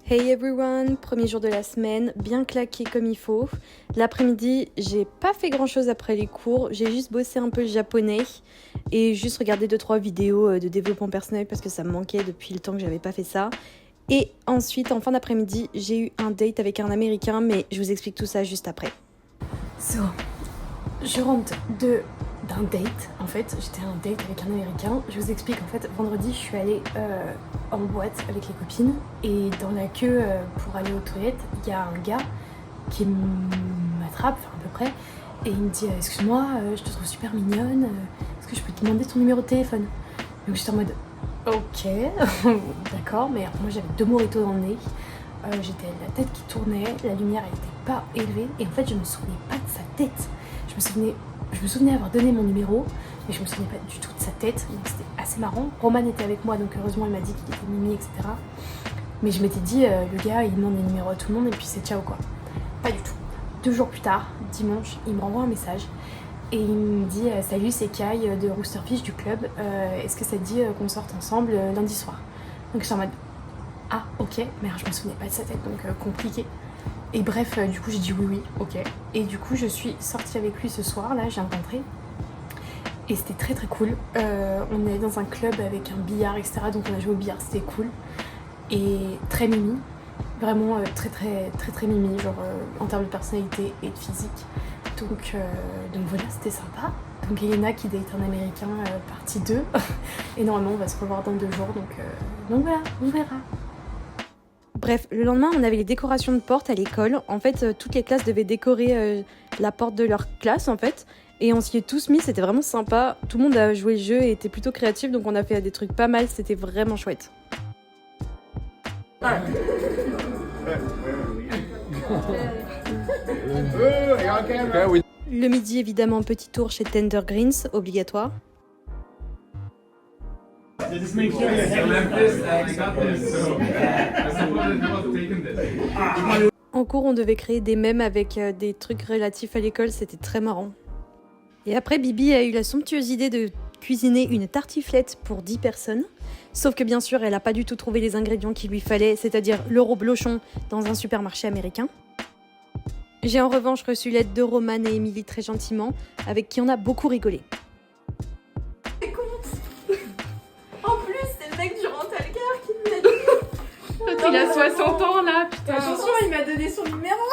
Hey everyone, premier jour de la semaine, bien claqué comme il faut. L'après-midi, j'ai pas fait grand chose après les cours, j'ai juste bossé un peu le japonais et juste regardé 2-3 vidéos de développement personnel parce que ça me manquait depuis le temps que j'avais pas fait ça. Et ensuite, en fin d'après-midi, j'ai eu un date avec un américain, mais je vous explique tout ça juste après. So, je rentre d'un date, en fait, j'étais à un date avec un américain. Je vous explique, en fait, vendredi, je suis allée en boîte avec les copines et dans la queue pour aller aux toilettes, il y a un gars qui m'attrape, enfin à peu près, et il me dit excuse-moi, je te trouve super mignonne, est-ce que je peux te demander ton numéro de téléphone? Donc j'étais en mode ok, d'accord, mais moi j'avais 2 mojitos dans le nez, j'étais la tête qui tournait, la lumière elle était pas élevée et en fait je me souvenais pas de sa tête. Je me souvenais avoir donné mon numéro, mais je me souvenais pas du tout de sa tête, donc c'était assez marrant. Roman était avec moi, donc heureusement il m'a dit qu'il était mimi, etc. Mais je m'étais dit, le gars il demande les numéros à tout le monde et puis c'est ciao quoi. Pas du tout. 2 jours plus tard, dimanche, il me renvoie un message et il me dit salut, c'est Kai de Roosterfish du club, est-ce que ça te dit qu'on sorte ensemble lundi soir? Donc j'étais en mode ah ok, mais je me souvenais pas de sa tête, donc compliqué. Et bref, du coup j'ai dit oui, ok. Et du coup je suis sortie avec lui ce soir, là j'ai rencontré. Et c'était très très cool. On est dans un club avec un billard, etc. Donc on a joué au billard, c'était cool. Et très mimi. Vraiment très mimi, genre en termes de personnalité et de physique. Donc voilà, c'était sympa. Donc Elena qui date un américain, partie 2. Et normalement on va se revoir dans 2 jours. Donc voilà, on verra. Bref, le lendemain, on avait les décorations de porte à l'école. En fait, toutes les classes devaient décorer la porte de leur classe, en fait. Et on s'y est tous mis, c'était vraiment sympa. Tout le monde a joué le jeu et était plutôt créatif, donc on a fait des trucs pas mal, c'était vraiment chouette. Le midi, évidemment, petit tour chez Tender Greens, obligatoire. En cours, on devait créer des mèmes avec des trucs relatifs à l'école, c'était très marrant. Et après, Bibi a eu la somptueuse idée de cuisiner une tartiflette pour 10 personnes. Sauf que bien sûr, elle n'a pas du tout trouvé les ingrédients qu'il lui fallait, c'est-à-dire le reblochon dans un supermarché américain. J'ai en revanche reçu l'aide de Roman et Émilie très gentiment, avec qui on a beaucoup rigolé. En plus, c'est le mec du Rentalcar qui me l'a dit. Il a 60 ans là, putain. Attention, il m'a donné son numéro.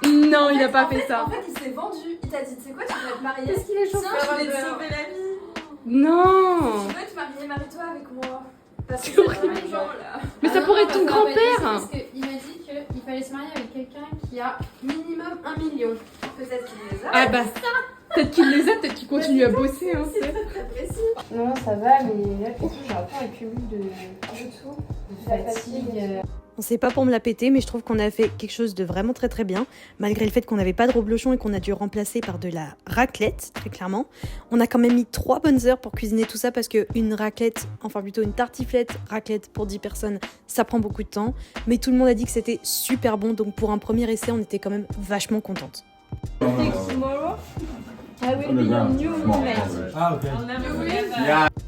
Non, il a pas fait ça. En fait, il s'est vendu. Il t'a dit, tu sais quoi, tu vas te marier. Est-ce qu'il est chauffeur? Tiens, je vais te sauver la vie. Non. Si tu veux te marier, marie-toi avec moi. Parce que C'est c'est horrible. les gens là. Mais ça pourrait être ton grand-père. Parce qu'il m'a dit qu'il fallait se marier avec quelqu'un qui a minimum 1 million. Peut-être qu'il les a. Ah bah peut-être qu'il les a, peut-être qu'il continue à bosser. Hein, C'est très précis. Non, ça va, mais là, j'ai un peu un cumul de tout, de fatigue. C'est pas pour me la péter, mais je trouve qu'on a fait quelque chose de vraiment très très bien. Malgré le fait qu'on n'avait pas de reblochon et qu'on a dû remplacer par de la raclette, très clairement. On a quand même mis 3 bonnes heures pour cuisiner tout ça parce qu'une raclette, enfin plutôt une tartiflette raclette pour 10 personnes, ça prend beaucoup de temps. Mais tout le monde a dit que c'était super bon, donc pour un premier essai, on était quand même vachement contente.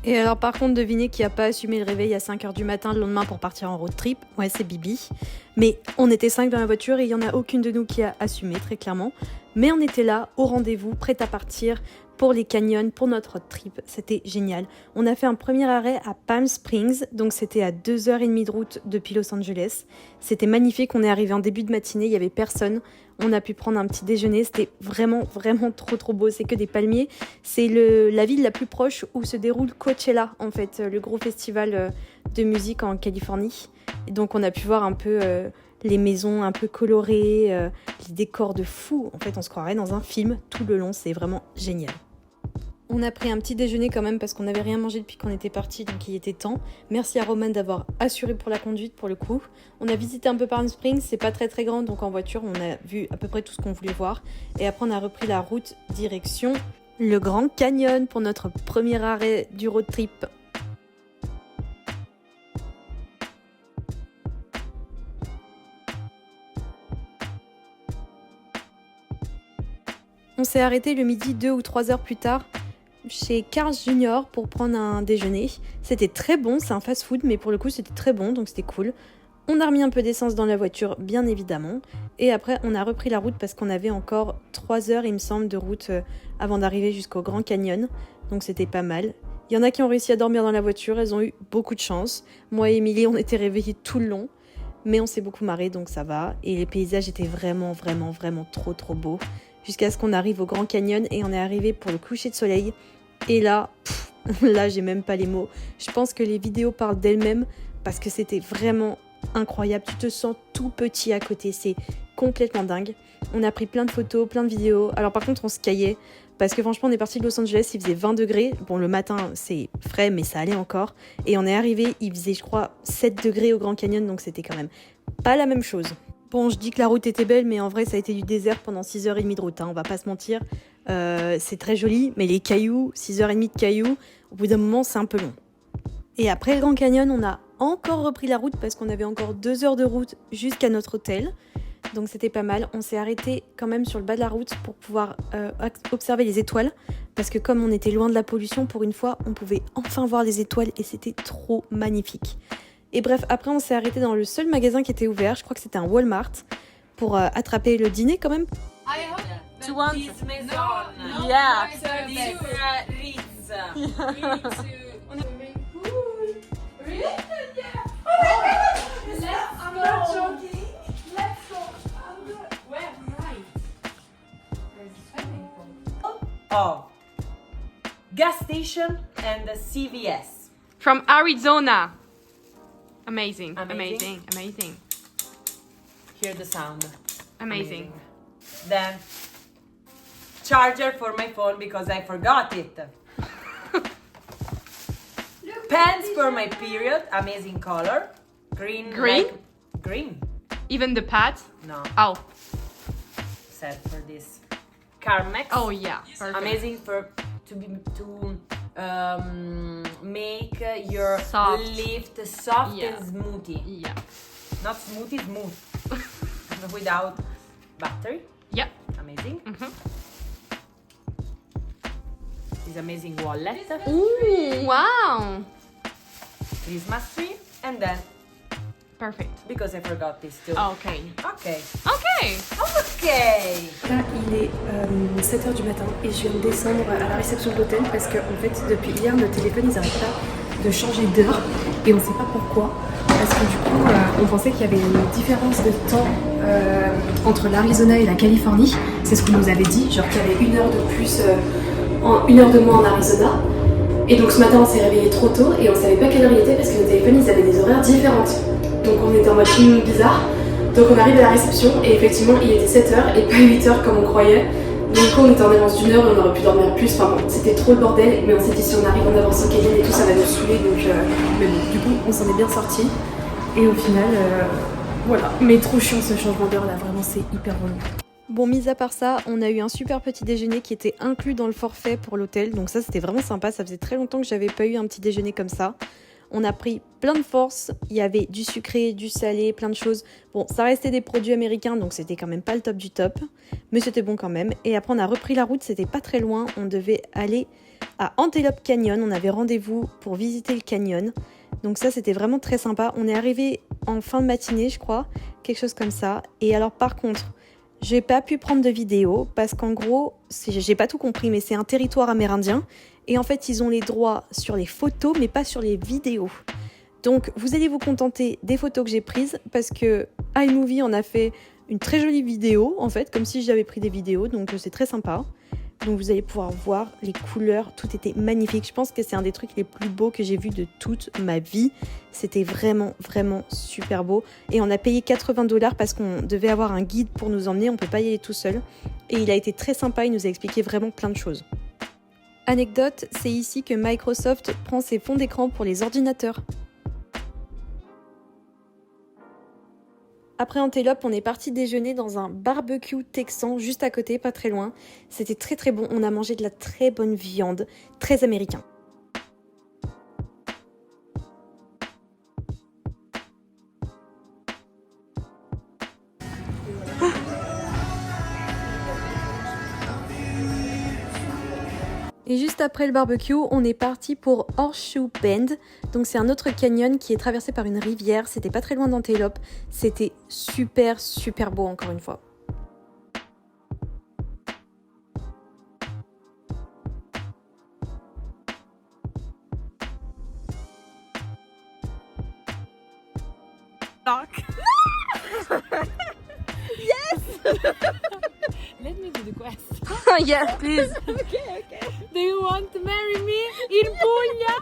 Et alors par contre, devinez qui a pas assumé le réveil à 5h du matin le lendemain pour partir en road trip. Ouais, c'est Bibi. Mais on était 5 dans la voiture et il y en a aucune de nous qui a assumé, très clairement. Mais on était là, au rendez-vous, prête à partir pour les canyons, pour notre road trip. C'était génial. On a fait un premier arrêt à Palm Springs, donc c'était à 2h30 de route depuis Los Angeles. C'était magnifique, on est arrivé en début de matinée, il y avait personne. On a pu prendre un petit déjeuner, c'était vraiment trop beau, c'est que des palmiers. C'est la ville la plus proche où se déroule Coachella, en fait, le gros festival de musique en Californie. Et donc on a pu voir un peu les maisons un peu colorées, les décors de fou. En fait, on se croirait dans un film tout le long, c'est vraiment génial. On a pris un petit déjeuner quand même parce qu'on n'avait rien mangé depuis qu'on était parti, donc il était temps. Merci à Roman d'avoir assuré pour la conduite pour le coup. On a visité un peu Palm Springs, c'est pas très grand, donc en voiture on a vu à peu près tout ce qu'on voulait voir. Et après on a repris la route direction le Grand Canyon pour notre premier arrêt du road trip. On s'est arrêté le midi 2 ou 3 heures plus tard chez Carl's Jr. pour prendre un déjeuner. C'était très bon, c'est un fast-food, mais pour le coup c'était très bon, donc c'était cool. On a remis un peu d'essence dans la voiture, bien évidemment. Et après, on a repris la route parce qu'on avait encore 3 heures, il me semble, de route avant d'arriver jusqu'au Grand Canyon. Donc c'était pas mal. Il y en a qui ont réussi à dormir dans la voiture, elles ont eu beaucoup de chance. Moi et Émilie, on était réveillés tout le long. Mais on s'est beaucoup marré, donc ça va. Et les paysages étaient vraiment, vraiment, vraiment trop beaux. Jusqu'à ce qu'on arrive au Grand Canyon et on est arrivé pour le coucher de soleil. Et là, là, j'ai même pas les mots. Je pense que les vidéos parlent d'elles-mêmes parce que c'était vraiment incroyable. Tu te sens tout petit à côté, c'est complètement dingue. On a pris plein de photos, plein de vidéos. Alors par contre, on se caillait parce que franchement, on est parti de Los Angeles, il faisait 20 degrés. Bon, le matin, c'est frais, mais ça allait encore. Et on est arrivé, il faisait, je crois, 7 degrés au Grand Canyon, donc c'était quand même pas la même chose. Bon, je dis que la route était belle, mais en vrai, ça a été du désert pendant 6h30 de route, hein, on va pas se mentir. C'est très joli, mais les cailloux, 6h30 de cailloux, au bout d'un moment, c'est un peu long. Et après le Grand Canyon, on a encore repris la route parce qu'on avait encore 2 heures de route jusqu'à notre hôtel. Donc c'était pas mal. On s'est arrêté quand même sur le bas de la route pour pouvoir observer les étoiles. Parce que comme on était loin de la pollution, pour une fois, on pouvait enfin voir les étoiles et c'était trop magnifique. Et bref, après on s'est arrêté dans le seul magasin qui était ouvert. Je crois que c'était un Walmart pour attraper le dîner quand même. Tu want? No, Yeah. I'm not joking. Let's go. Where? Right. Oh, gas station and the CVS. From Arizona. Amazing. Amazing. Amazing. Hear the sound. Amazing. Then charger for my phone because I forgot it. Pants for my period. Amazing color. Green. Green? Like green. Even the pad. No, Oh. set for this. Carmex. Oh yeah. Perfect. Amazing for to make your Soft. lift soft Yeah. and smoothie. Yeah. Not smoothie, smooth. Without battery. Yeah. Amazing. Mhm. This amazing wallet. Ooh, wow. Christmas tree. And then, Perfect. because I forgot this too. Okay. Okay. Okay. Okay. Là, il est 7h du matin et je viens de descendre à la réception de l'hôtel parce que, en fait, depuis hier, nos téléphones, ils n'arrêtent pas de changer d'heure et on ne sait pas pourquoi. Parce que du coup, on pensait qu'il y avait une différence de temps entre l'Arizona et la Californie. C'est ce qu'on nous avait dit, genre qu'il y avait 1 heure de plus, 1 heure de moins en Arizona. Et donc ce matin, on s'est réveillé trop tôt et on savait pas quelle heure il était parce que nos téléphones, ils avaient des horaires différentes. Donc on était en mode bizarre. Donc on arrive à la réception et effectivement, il était 7h et pas 8h comme on croyait. Du coup, on était en avance d'1 heure et on aurait pu dormir plus. Enfin bon, c'était trop le bordel, mais on s'est dit si on arrive en avance au Canyon et tout, ça va nous saouler. Donc, mais bon, du coup, on s'en est bien sorti. Et au final, voilà. Mais trop chiant ce changement d'heure là, vraiment, c'est hyper relou. Bon, mis à part ça, on a eu un super petit déjeuner qui était inclus dans le forfait pour l'hôtel. Donc ça, c'était vraiment sympa. Ça faisait très longtemps que j'avais pas eu un petit déjeuner comme ça. On a pris plein de force. Il y avait du sucré, du salé, plein de choses. Bon, ça restait des produits américains, donc c'était quand même pas le top du top. Mais c'était bon quand même. Et après, on a repris la route. C'était pas très loin. On devait aller à Antelope Canyon. On avait rendez-vous pour visiter le canyon. Donc ça, c'était vraiment très sympa. On est arrivé en fin de matinée, je crois. Quelque chose comme ça. Et alors, par contre, j'ai pas pu prendre de vidéo parce qu'en gros, j'ai pas tout compris, mais c'est un territoire amérindien. Et en fait, ils ont les droits sur les photos, mais pas sur les vidéos. Donc, vous allez vous contenter des photos que j'ai prises parce que iMovie en a fait une très jolie vidéo, en fait, comme si j'avais pris des vidéos. Donc, c'est très sympa. Donc, vous allez pouvoir voir les couleurs. Tout était magnifique. Je pense que c'est un des trucs les plus beaux que j'ai vus de toute ma vie. C'était vraiment, vraiment super beau. Et on a payé 80$ parce qu'on devait avoir un guide pour nous emmener. On peut pas y aller tout seul. Et il a été très sympa. Il nous a expliqué vraiment plein de choses. Anecdote, c'est ici que Microsoft prend ses fonds d'écran pour les ordinateurs. Après Antelope, on est parti déjeuner dans un barbecue texan juste à côté, pas très loin. C'était très très bon, on a mangé de la très bonne viande, très américain. Et juste après le barbecue, on est parti pour Horseshoe Bend. Donc c'est un autre canyon qui est traversé par une rivière. C'était pas très loin d'Antelope. C'était super super beau encore une fois. Let me do the quest. Yes, please. Do you want to marry me in Puglia?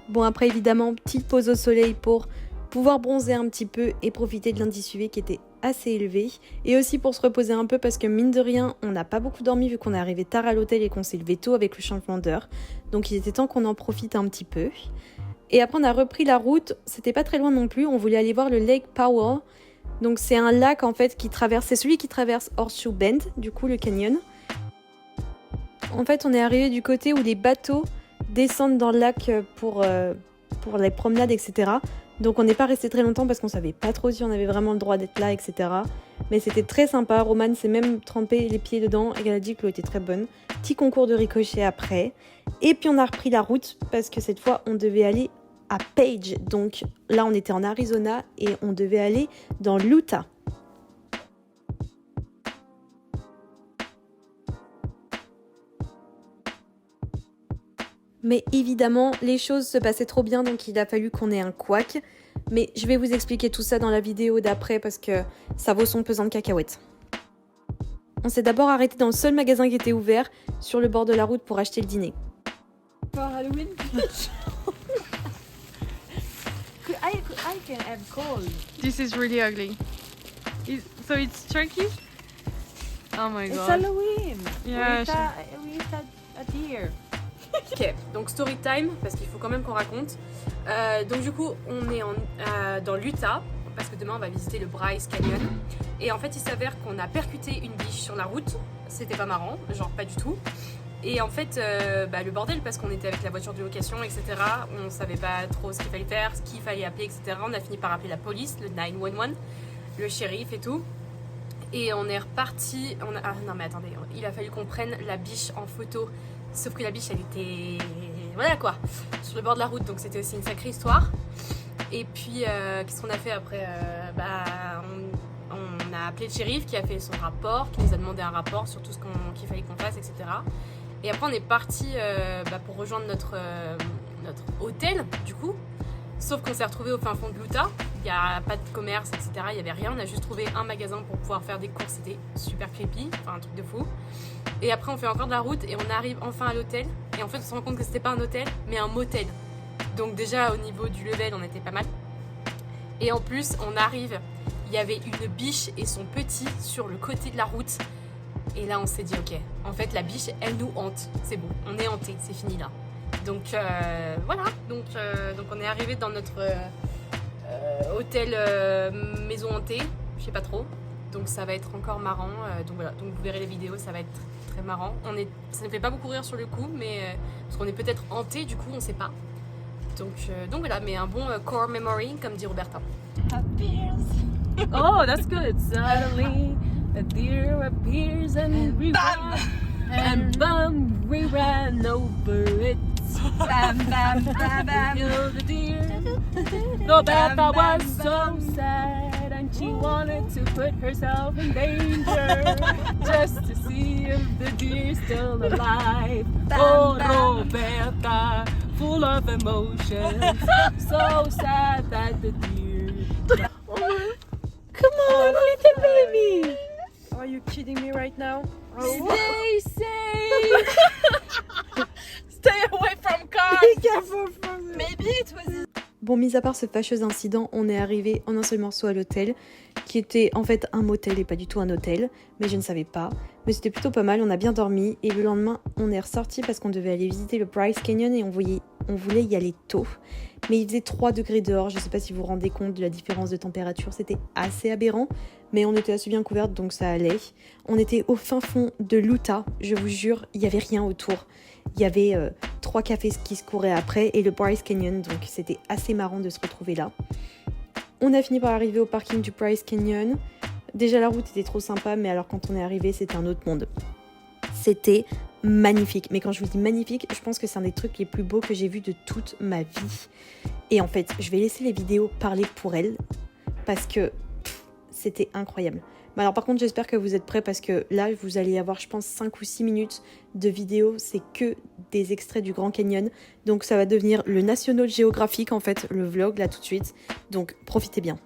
Bon, après évidemment, petite pause au soleil pour pouvoir bronzer un petit peu et profiter de l'indice UV qui était assez élevé. Et aussi pour se reposer un peu parce que mine de rien, on n'a pas beaucoup dormi vu qu'on est arrivé tard à l'hôtel et qu'on s'est levé tôt avec le changement d'heure. Donc il était temps qu'on en profite un petit peu. Et après on a repris la route, c'était pas très loin non plus, on voulait aller voir le Lake Powell. Donc c'est un lac en fait qui traverse, c'est celui qui traverse Horseshoe Bend, du coup le canyon. En fait on est arrivé du côté où les bateaux descendent dans le lac pour les promenades, etc. Donc on n'est pas resté très longtemps parce qu'on savait pas trop si on avait vraiment le droit d'être là, etc. Mais c'était très sympa, Romane s'est même trempé les pieds dedans et elle a dit que l'eau était très bonne. Petit concours de ricochet après. Et puis on a repris la route parce que cette fois on devait aller à Page. Donc là on était en Arizona et on devait aller dans l'Utah. Mais évidemment, les choses se passaient trop bien, donc il a fallu qu'on ait un couac. Mais je vais vous expliquer tout ça dans la vidéo d'après parce que ça vaut son pesant de cacahuètes. On s'est d'abord arrêté dans le seul magasin qui était ouvert sur le bord de la route pour acheter le dîner. For Halloween. I can have cold. This is really ugly. So it's turkey? Oh my It's god. Halloween. Yeah, we eat a deer. Ok, donc story time, parce qu'il faut quand même qu'on raconte. Donc du coup, on est dans l'Utah, parce que demain on va visiter le Bryce Canyon. Et en fait, il s'avère qu'on a percuté une biche sur la route. C'était pas marrant, genre pas du tout. Et en fait, le bordel, parce qu'on était avec la voiture de location, etc. On savait pas trop ce qu'il fallait faire, ce qu'il fallait appeler, etc. On a fini par appeler la police, le 911, le shérif et tout. Et on est reparti. Ah non mais attendez, il a fallu qu'on prenne la biche en photo. Sauf que la biche, elle était, voilà quoi, sur le bord de la route, donc c'était aussi une sacrée histoire. Et puis, qu'est-ce qu'on a fait après? On a appelé le shérif qui a fait son rapport, qui nous a demandé un rapport sur tout ce qu'il fallait qu'on fasse, etc. Et après, on est parti pour rejoindre notre hôtel, du coup. Sauf qu'on s'est retrouvé au fin fond de l'Utah. Il n'y a pas de commerce, etc. Il n'y avait rien. On a juste trouvé un magasin pour pouvoir faire des courses. C'était super creepy, enfin un truc de fou. Et après, on fait encore de la route et on arrive enfin à l'hôtel. Et en fait, on se rend compte que c'était pas un hôtel, mais un motel. Donc déjà, au niveau du level, on était pas mal. Et en plus, on arrive, il y avait une biche et son petit sur le côté de la route. Et là, on s'est dit, ok, en fait, la biche, elle nous hante. C'est bon, on est hanté, c'est fini là. Donc voilà, donc on est arrivé dans notre hôtel maison hantée, je sais pas trop. Donc ça va être encore marrant. Donc voilà, donc vous verrez les vidéos, ça va être très marrant. Ça ne fait pas beaucoup rire sur le coup, mais parce qu'on est peut-être hanté, du coup on sait pas. Donc voilà, mais un bon core memory, comme dit Roberta. Oh, that's good. Suddenly, a deer appears and we run. And bam, we ran over it. Bam, bam, bam, bam. Killed the deer. Roberta was so sad and she wanted to put herself in danger just to see if the deer's still alive. Oh, Roberta, full of emotion, so sad that the deer. Come on, little baby! Are you kidding me right now? Stay safe! Stay away from cars! Be careful from Maybe it was. Bon, mis à part ce fâcheux incident, on est arrivé en un seul morceau à l'hôtel, qui était en fait un motel et pas du tout un hôtel, mais je ne savais pas. Mais c'était plutôt pas mal, on a bien dormi, et le lendemain, on est ressorti parce qu'on devait aller visiter le Bryce Canyon et on voulait y aller tôt. Mais il faisait 3 degrés dehors, je sais pas si vous vous rendez compte de la différence de température, c'était assez aberrant, mais on était assez bien couvertes donc ça allait. On était au fin fond de l'Utah, je vous jure, il y avait rien autour. Il y avait 3 cafés qui se couraient après et le Bryce Canyon, donc c'était assez marrant de se retrouver là. On a fini par arriver au parking du Bryce Canyon. Déjà la route était trop sympa, mais alors quand on est arrivé, c'était un autre monde. C'était magnifique. Mais quand je vous dis magnifique, je pense que c'est un des trucs les plus beaux que j'ai vus de toute ma vie. Et en fait, je vais laisser les vidéos parler pour elles parce que c'était incroyable. Mais alors par contre, j'espère que vous êtes prêts parce que là, vous allez avoir, je pense, 5 ou 6 minutes de vidéo. C'est que des extraits du Grand Canyon. Donc ça va devenir le National Geographic, en fait, le vlog, là, tout de suite. Donc profitez bien.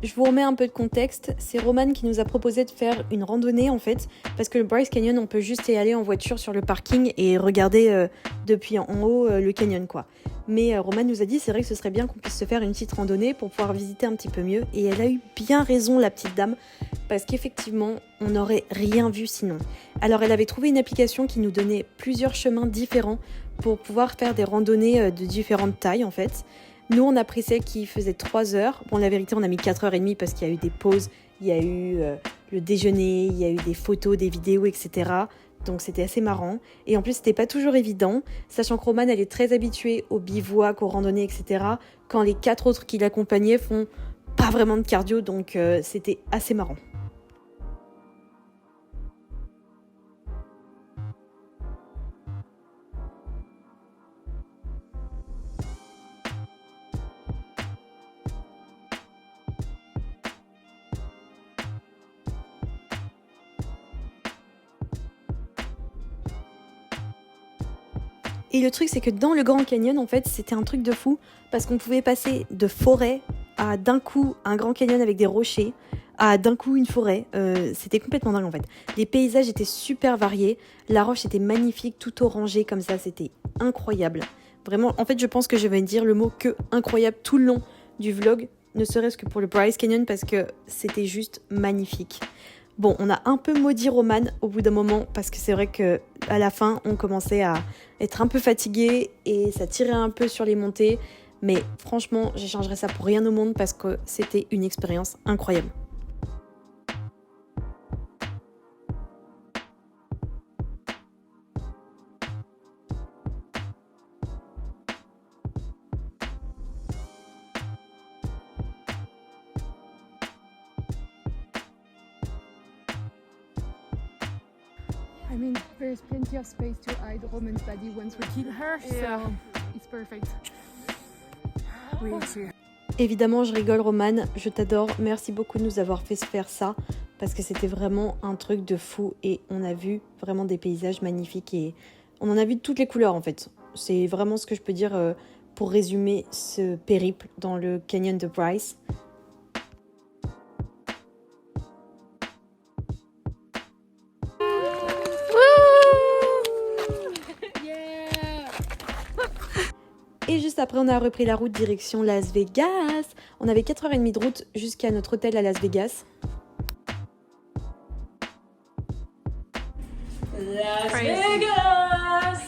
Je vous remets un peu de contexte, c'est Roman qui nous a proposé de faire une randonnée en fait, parce que le Bryce Canyon, on peut juste y aller en voiture sur le parking et regarder depuis en haut le canyon quoi. Mais Roman nous a dit c'est vrai que ce serait bien qu'on puisse se faire une petite randonnée pour pouvoir visiter un petit peu mieux, et elle a eu bien raison la petite dame, parce qu'effectivement on n'aurait rien vu sinon. Alors elle avait trouvé une application qui nous donnait plusieurs chemins différents pour pouvoir faire des randonnées de différentes tailles en fait. Nous, on a pris celle qui faisait 3 heures. Bon, la vérité, on a mis 4h30 parce qu'il y a eu des pauses, il y a eu le déjeuner, il y a eu des photos, des vidéos, etc. Donc, c'était assez marrant. Et en plus, c'était pas toujours évident, sachant que Roman, elle est très habituée au bivouac, aux randonnées, etc. Quand les 4 autres qui l'accompagnaient font pas vraiment de cardio, donc c'était assez marrant. Et le truc, c'est que dans le Grand Canyon, en fait, c'était un truc de fou parce qu'on pouvait passer de forêt à d'un coup un Grand Canyon avec des rochers, à d'un coup une forêt. C'était complètement dingue en fait. Les paysages étaient super variés. La roche était magnifique, tout orangé comme ça. C'était incroyable. Vraiment, en fait, je pense que je vais dire le mot que incroyable tout le long du vlog, ne serait-ce que pour le Bryce Canyon parce que c'était juste magnifique. Bon, on a un peu maudit Roman au bout d'un moment parce que c'est vrai que à la fin, on commençait à être un peu fatigué et ça tirait un peu sur les montées. Mais franchement, j'échangerais ça pour rien au monde parce que c'était une expérience incroyable. I mean, there's plenty of space to hide Roman's body once we kill her, Yeah. so it's perfect. We'll see. Évidemment, je rigole Roman, je t'adore, merci beaucoup de nous avoir fait faire ça parce que c'était vraiment un truc de fou et on a vu vraiment des paysages magnifiques et on en a vu de toutes les couleurs en fait. C'est vraiment ce que je peux dire pour résumer ce périple dans le canyon de Bryce. Et juste après, on a repris la route direction Las Vegas. On avait 4h30 de route jusqu'à notre hôtel à Las Vegas. Las Crazy. Vegas!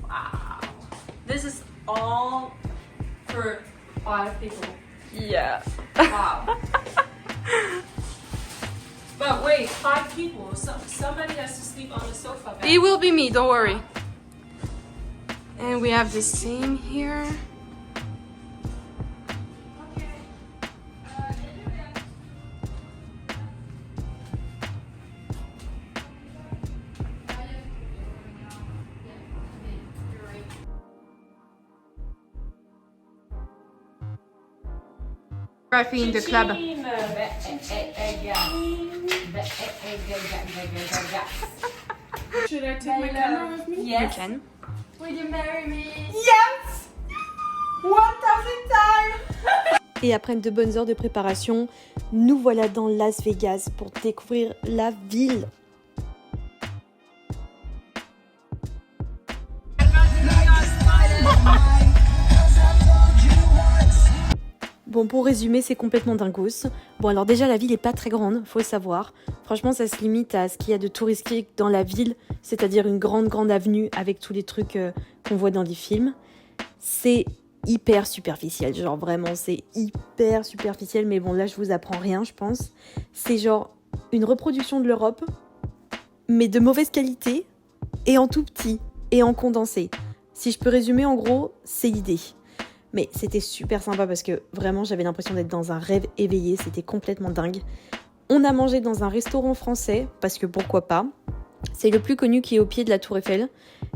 Wow. This is all for 5 people. Yeah. Wow. But wait, 5 people. Somebody has to sleep on the sofa. Back. It will be me, don't worry. And we have the same here. Rafi in the club. Should I take my camera with me? Yes. You can. Will you marry me? Yes! 1000 times! Et après de bonnes heures de préparation, nous voilà dans Las Vegas pour découvrir la ville. Bon, pour résumer, c'est complètement dingos. Bon, alors déjà, la ville est pas très grande, faut savoir. Franchement, ça se limite à ce qu'il y a de touristique dans la ville, c'est-à-dire une grande avenue avec tous les trucs qu'on voit dans les films. C'est hyper superficiel. Genre vraiment, c'est hyper superficiel. Mais bon, là, je vous apprends rien, je pense. C'est genre une reproduction de l'Europe, mais de mauvaise qualité et en tout petit et en condensé. Si je peux résumer, en gros, c'est l'idée. Mais c'était super sympa parce que vraiment, j'avais l'impression d'être dans un rêve éveillé. C'était complètement dingue. On a mangé dans un restaurant français, parce que pourquoi pas. C'est le plus connu qui est au pied de la Tour Eiffel.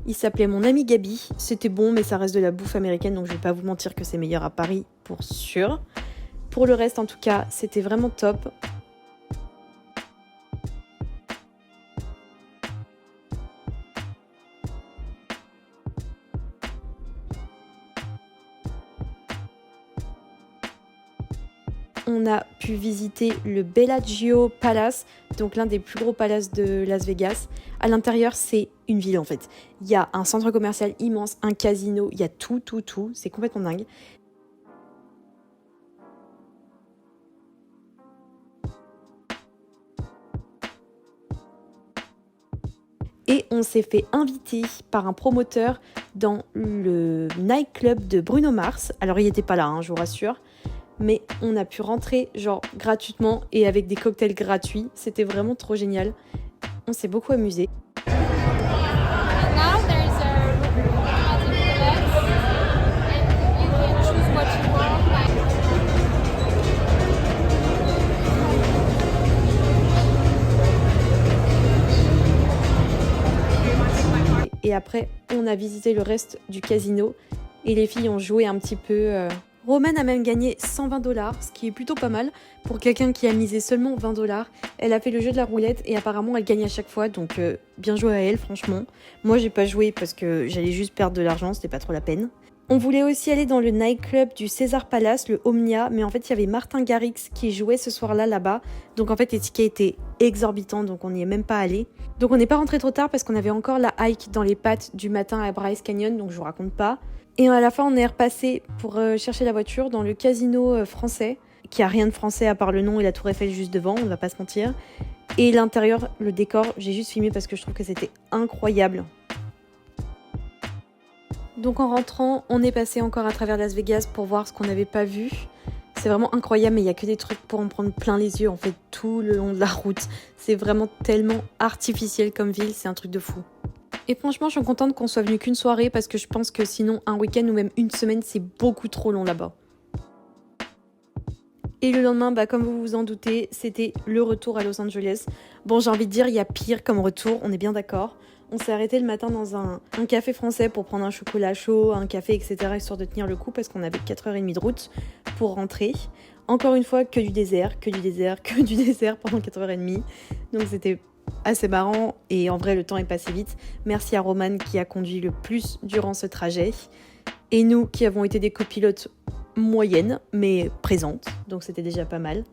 Il s'appelait Mon Ami Gabi. C'était bon, mais ça reste de la bouffe américaine, donc je vais pas vous mentir que c'est meilleur à Paris, pour sûr. Pour le reste, en tout cas, c'était vraiment top. On a pu visiter le Bellagio Palace, donc l'un des plus gros palaces de Las Vegas. À l'intérieur, c'est une ville en fait. Il y a un centre commercial immense, un casino, il y a tout. C'est complètement dingue. Et on s'est fait inviter par un promoteur dans le nightclub de Bruno Mars. Alors il n'était pas là, je vous rassure. Mais on a pu rentrer genre gratuitement et avec des cocktails gratuits. C'était vraiment trop génial. On s'est beaucoup amusé. Et après, on a visité le reste du casino et les filles ont joué un petit peu. Roman a même gagné 120$, ce qui est plutôt pas mal pour quelqu'un qui a misé seulement 20$. Elle a fait le jeu de la roulette et apparemment elle gagne à chaque fois, donc bien joué à elle franchement. Moi j'ai pas joué parce que j'allais juste perdre de l'argent, c'était pas trop la peine. On voulait aussi aller dans le nightclub du César Palace, le Omnia, mais en fait il y avait Martin Garrix qui jouait ce soir-là là-bas. Donc en fait les tickets étaient exorbitants, donc on n'y est même pas allé. Donc on n'est pas rentré trop tard parce qu'on avait encore la hike dans les pattes du matin à Bryce Canyon, donc je vous raconte pas. Et à la fin, on est repassé pour chercher la voiture dans le casino français, qui a rien de français à part le nom et la Tour Eiffel juste devant, on va pas se mentir. Et l'intérieur, le décor, j'ai juste filmé parce que je trouve que c'était incroyable. Donc en rentrant, on est passé encore à travers Las Vegas pour voir ce qu'on n'avait pas vu. C'est vraiment incroyable, mais il n'y a que des trucs pour en prendre plein les yeux, en fait, tout le long de la route. C'est vraiment tellement artificiel comme ville, c'est un truc de fou. Et franchement, je suis contente qu'on soit venu qu'une soirée parce que je pense que sinon, un week-end ou même une semaine, c'est beaucoup trop long là-bas. Et le lendemain, comme vous vous en doutez, c'était le retour à Los Angeles. Bon, j'ai envie de dire, il y a pire comme retour, on est bien d'accord. On s'est arrêté le matin dans un café français pour prendre un chocolat chaud, un café, etc. histoire de tenir le coup parce qu'on avait 4h30 de route pour rentrer. Encore une fois, que du désert pendant 4h30. Donc c'était assez marrant et en vrai le temps est passé vite. Merci à Roman qui a conduit le plus durant ce trajet et nous qui avons été des copilotes moyennes mais présentes, donc c'était déjà pas mal.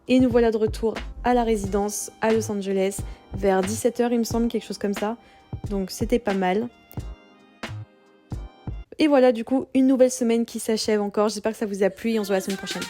Et nous voilà de retour à la résidence à Los Angeles vers 17h il me semble, quelque chose comme ça, donc c'était pas mal. Et voilà du coup une nouvelle semaine qui s'achève encore, j'espère que ça vous a plu et on se voit la semaine prochaine.